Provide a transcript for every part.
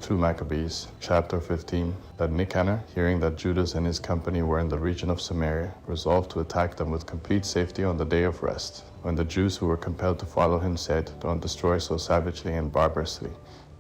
2 Maccabees, chapter 15, that Nicanor, hearing that Judas and his company were in the region of Samaria, resolved to attack them with complete safety on the day of rest, when the Jews who were compelled to follow him said, "Don't destroy so savagely and barbarously,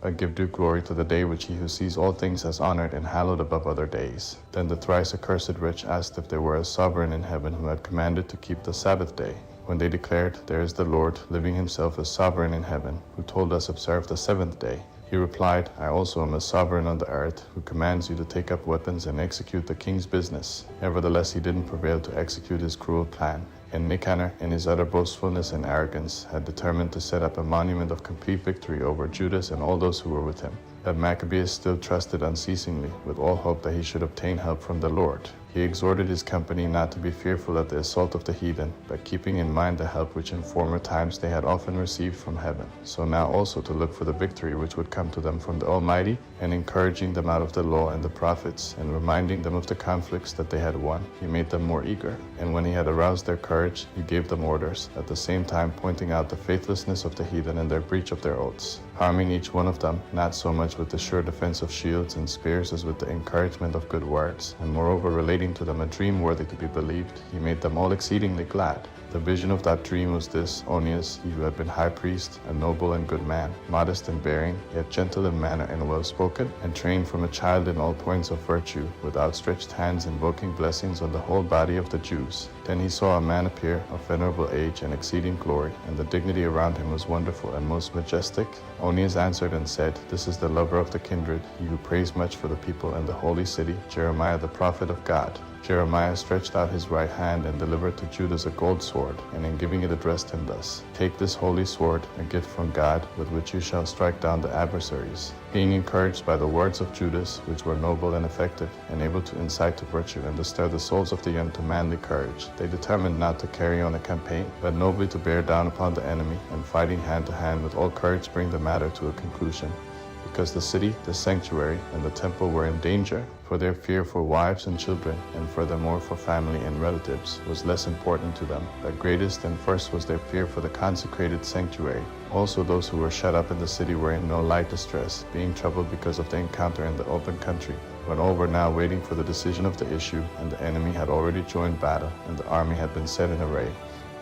but give due glory to the day which he who sees all things has honored and hallowed above other days." Then the thrice accursed rich asked if there were a sovereign in heaven who had commanded to keep the Sabbath day. When they declared, "There is the Lord, living himself as sovereign in heaven, who told us observe the seventh day," he replied, "I also am a sovereign on the earth, who commands you to take up weapons and execute the king's business." Nevertheless, he didn't prevail to execute his cruel plan, and Nicanor, in his utter boastfulness and arrogance, had determined to set up a monument of complete victory over Judas and all those who were with him. But Maccabees still trusted unceasingly, with all hope that he should obtain help from the Lord. He exhorted his company not to be fearful at the assault of the heathen, but keeping in mind the help which in former times they had often received from heaven, so now also to look for the victory which would come to them from the Almighty, and encouraging them out of the law and the prophets, and reminding them of the conflicts that they had won, he made them more eager. And when he had aroused their courage, he gave them orders, at the same time pointing out the faithlessness of the heathen and their breach of their oaths, harming each one of them, not so much with the sure defense of shields and spears as with the encouragement of good words, and moreover relating to them a dream worthy to be believed, he made them all exceedingly glad. The vision of that dream was this: Onias, he who had been high priest, a noble and good man, modest in bearing, yet gentle in manner and well-spoken, and trained from a child in all points of virtue, with outstretched hands invoking blessings on the whole body of the Jews. Then he saw a man appear, of venerable age and exceeding glory, and the dignity around him was wonderful and most majestic. Onias answered and said, "This is the lover of the kindred, he who prays much for the people and the holy city, Jeremiah the prophet of God." Jeremiah stretched out his right hand and delivered to Judas a gold sword, and in giving it addressed him thus: "Take this holy sword, a gift from God, with which you shall strike down the adversaries." Being encouraged by the words of Judas, which were noble and effective, and able to incite to virtue and to stir the souls of the young to manly courage, they determined not to carry on a campaign, but nobly to bear down upon the enemy, and fighting hand to hand with all courage bring the matter to a conclusion. Because the city, the sanctuary, and the temple were in danger, for their fear for wives and children, and furthermore for family and relatives, was less important to them, but greatest and first was their fear for the consecrated sanctuary. Also those who were shut up in the city were in no light distress, being troubled because of the encounter in the open country, when all were now waiting for the decision of the issue, and the enemy had already joined battle, and the army had been set in array,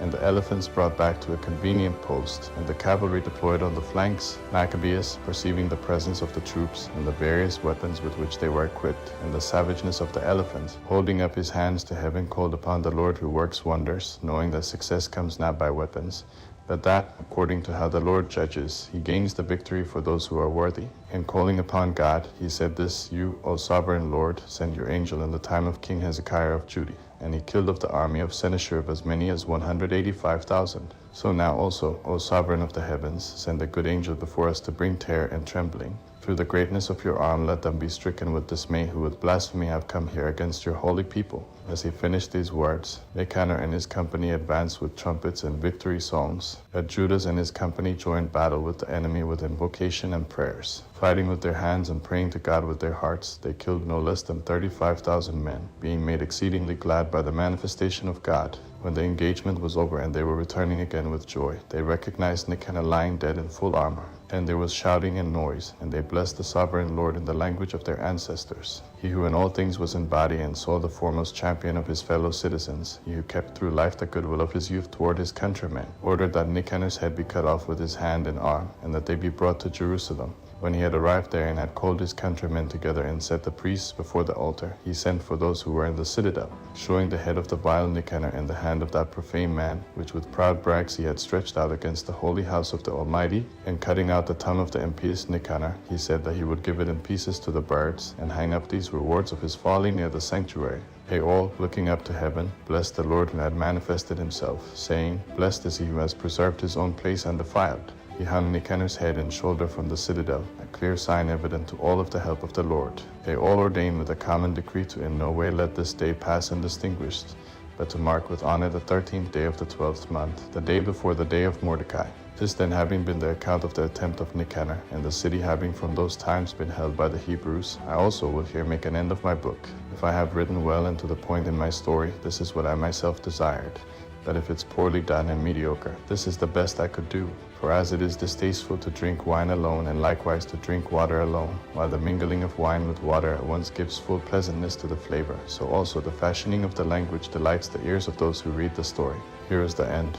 and the elephants brought back to a convenient post, and the cavalry deployed on the flanks. Maccabees, perceiving the presence of the troops, and the various weapons with which they were equipped, and the savageness of the elephant, holding up his hands to heaven, called upon the Lord who works wonders, knowing that success comes not by weapons, but that, according to how the Lord judges, he gains the victory for those who are worthy. And calling upon God, he said this: "You, O sovereign Lord, send your angel in the time of King Hezekiah of Judah." And he killed of the army of Sennacherib as many as 185,000. So now also, O sovereign of the heavens, send a good angel before us to bring terror and trembling. Through the greatness of your arm let them be stricken with dismay who with blasphemy have come here against your holy people. As he finished these words, Nicanor and his company advanced with trumpets and victory songs. But Judas and his company joined battle with the enemy with invocation and prayers. Fighting with their hands and praying to God with their hearts, they killed no less than 35,000 men, being made exceedingly glad by the manifestation of God. When the engagement was over and they were returning again with joy, they recognized Nicanor lying dead in full armor. And there was shouting and noise, and they blessed the sovereign Lord in the language of their ancestors. He who in all things was in body and saw the foremost champion of his fellow citizens, he who kept through life the goodwill of his youth toward his countrymen, ordered that Nicanor's head be cut off with his hand and arm, and that they be brought to Jerusalem. When he had arrived there and had called his countrymen together and set the priests before the altar, he sent for those who were in the citadel, showing the head of the vile Nicanor in the hand of that profane man, which with proud brags he had stretched out against the holy house of the Almighty, and cutting out the tongue of the impious Nicanor, he said that he would give it in pieces to the birds, and hang up these rewards of his folly near the sanctuary. They all, looking up to heaven, blessed the Lord who had manifested himself, saying, "Blessed is he who has preserved his own place undefiled." He hung Nicanor's head and shoulder from the citadel, a clear sign evident to all of the help of the Lord. They all ordained with a common decree to in no way let this day pass undistinguished, but to mark with honor the 13th day of the 12th month, the day before the day of Mordecai. This then having been the account of the attempt of Nicanor, and the city having from those times been held by the Hebrews, I also will here make an end of my book. If I have written well and to the point in my story, this is what I myself desired. that if it's poorly done and mediocre, this is the best I could do. For as it is distasteful to drink wine alone, and likewise to drink water alone, while the mingling of wine with water at once gives full pleasantness to the flavor, so also the fashioning of the language delights the ears of those who read the story. Here is the end.